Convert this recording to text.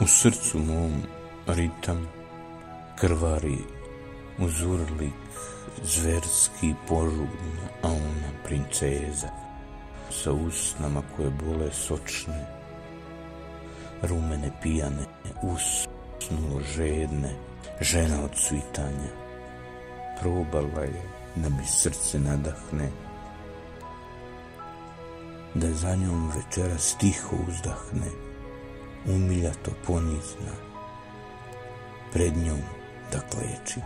U srcu mom ritam krvari uzurlik zverski požudna, a ona princeza sa usnama koje bole sočne, rumene pijane, usnulo žedne, žena od svitanja. Probala je da mi srce nadahne, da za njom večeras tiho uzdahne, umiljato ponizna, pred njom da kleči.